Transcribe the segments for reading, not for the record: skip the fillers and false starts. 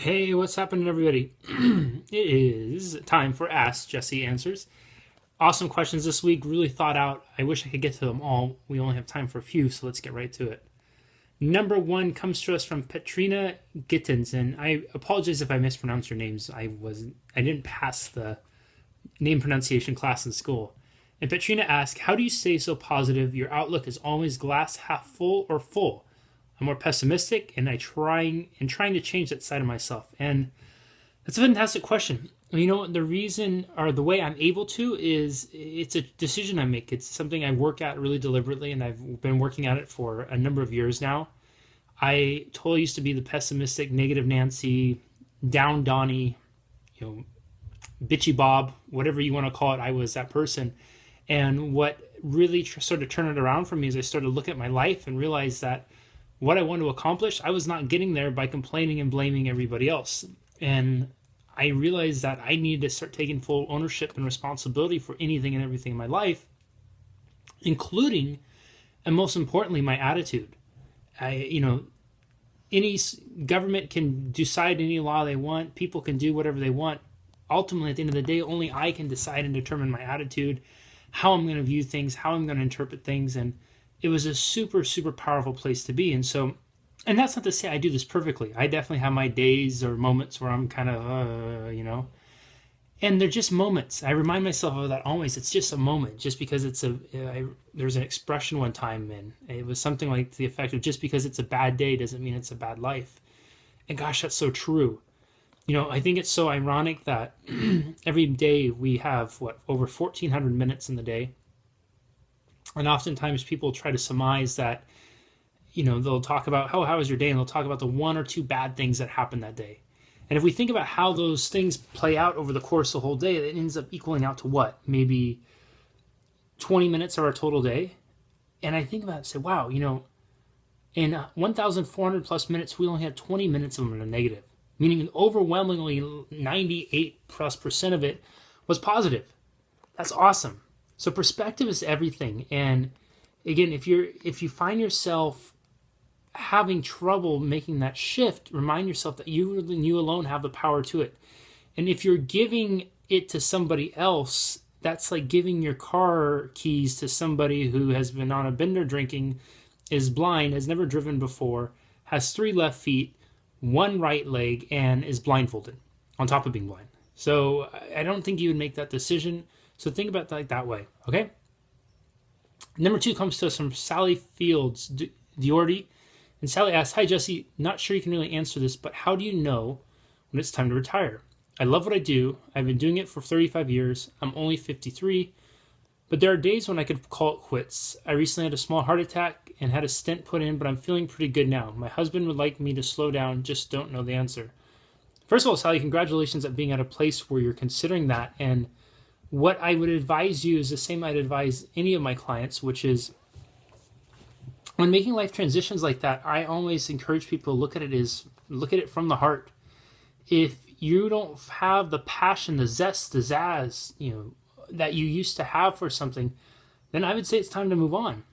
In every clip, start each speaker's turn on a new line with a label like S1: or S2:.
S1: Hey, what's happening, everybody? It is time for Ask Jesse Answers. Awesome questions this week, really thought out. I wish I could get to them all. We only have time for a few, so let's get right to it. Number one comes to us from Petrina Gittins, and I apologize if I mispronounced your names. I didn't pass the name pronunciation class in school. And Petrina asks, how do you stay so positive? Your outlook is always glass half full or full. I'm more pessimistic, and trying to change that side of myself. And that's a fantastic question. You know, the reason or the way I'm able to is it's a decision I make. It's something I work at really deliberately, and I've been working at it for a number of years now. I totally used to be the pessimistic, negative Nancy, down Donnie, bitchy Bob, whatever you want to call it. I was that person. And what really sort of turned it around for me is I started to look at my life and realize that what I want to accomplish, I was not getting there by complaining and blaming everybody else. And I realized that I needed to start taking full ownership and responsibility for anything and everything in my life, including, and most importantly, my attitude. Any government can decide any law they want. People can do whatever they want. Ultimately, at the end of the day, only I can decide and determine my attitude, how I'm going to view things, how I'm going to interpret things. And it was a super, super powerful place to be. And that's not to say I do this perfectly. I definitely have my days or moments where I'm kind of, and they're just moments. I remind myself of that always. It's just a moment. Just because there's an expression one time, and it was something like to the effect of, just because it's a bad day doesn't mean it's a bad life. And gosh, that's so true. I think it's so ironic that every day we have, over 1,400 minutes in the day. And oftentimes people try to surmise that, they'll talk about, how was your day? And they'll talk about the one or two bad things that happened that day. And if we think about how those things play out over the course of the whole day, it ends up equaling out to what? Maybe 20 minutes of our total day. And I think about it and say, wow, in 1,400 plus minutes, we only had 20 minutes of them are negative. Meaning overwhelmingly 98+% of it was positive. That's awesome. So perspective is everything. And again, if you find yourself having trouble making that shift, remind yourself that you alone have the power to it. And if you're giving it to somebody else, that's like giving your car keys to somebody who has been on a bender drinking, is blind, has never driven before, has 3 left feet, 1 right leg, and is blindfolded on top of being blind. So I don't think you would make that decision. So think about that that way, okay? Number 2 comes to us from Sally Fields Diordi. And Sally asks, hi, Jesse. Not sure you can really answer this, but how do you know when it's time to retire? I love what I do. I've been doing it for 35 years. I'm only 53, but there are days when I could call it quits. I recently had a small heart attack and had a stent put in, but I'm feeling pretty good now. My husband would like me to slow down, just don't know the answer. First of all, Sally, congratulations at being at a place where you're considering that. And what I would advise you is the same I'd advise any of my clients, which is when making life transitions like that, I always encourage people to look at it from the heart. If you don't have the passion, the zest, the zazz, that you used to have for something, then I would say it's time to move on.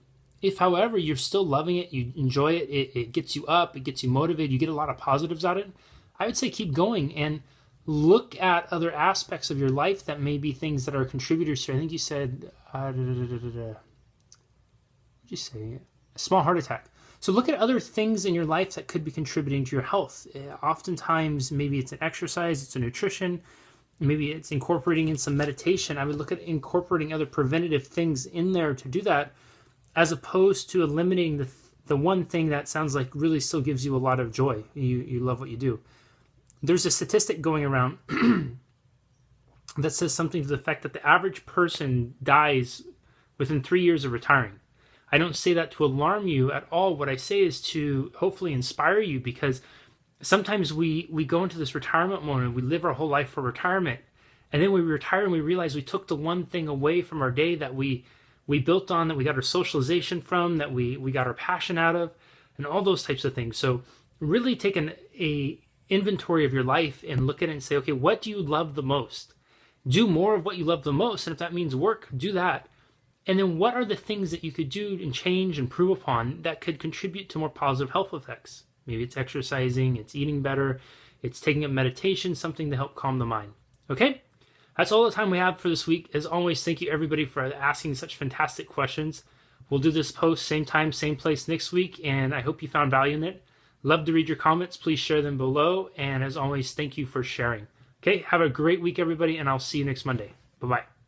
S1: If, however, you're still loving it, you enjoy it, it gets you up, it gets you motivated, you get a lot of positives out of it, I would say keep going and look at other aspects of your life that may be things that are contributors here. I think you said, what did you say? A small heart attack. So look at other things in your life that could be contributing to your health. Oftentimes, maybe it's an exercise, it's a nutrition, maybe it's incorporating in some meditation. I would look at incorporating other preventative things in there to do that, as opposed to eliminating the one thing that sounds like really still gives you a lot of joy. You love what you do. There's a statistic going around that says something to the effect that the average person dies within 3 years of retiring. I don't say that to alarm you at all. What I say is to hopefully inspire you, because sometimes we go into this retirement mode and we live our whole life for retirement. And then we retire and we realize we took the one thing away from our day that we built on, that we got our socialization from, that we got our passion out of, and all those types of things. So really take a inventory of your life and look at it and say, okay, what do you love the most? Do more of what you love the most. And if that means work, do that. And then what are the things that you could do and change and improve upon that could contribute to more positive health effects? Maybe it's exercising, it's eating better, It's taking a meditation, something to help calm the mind. Okay? That's all the time we have for this week. As always, thank you everybody for asking such fantastic questions. We'll do this post same time, same place next week, and I hope you found value in it. Love to read your comments. Please share them below. And as always, thank you for sharing. Okay, have a great week, everybody, and I'll see you next Monday. Bye-bye.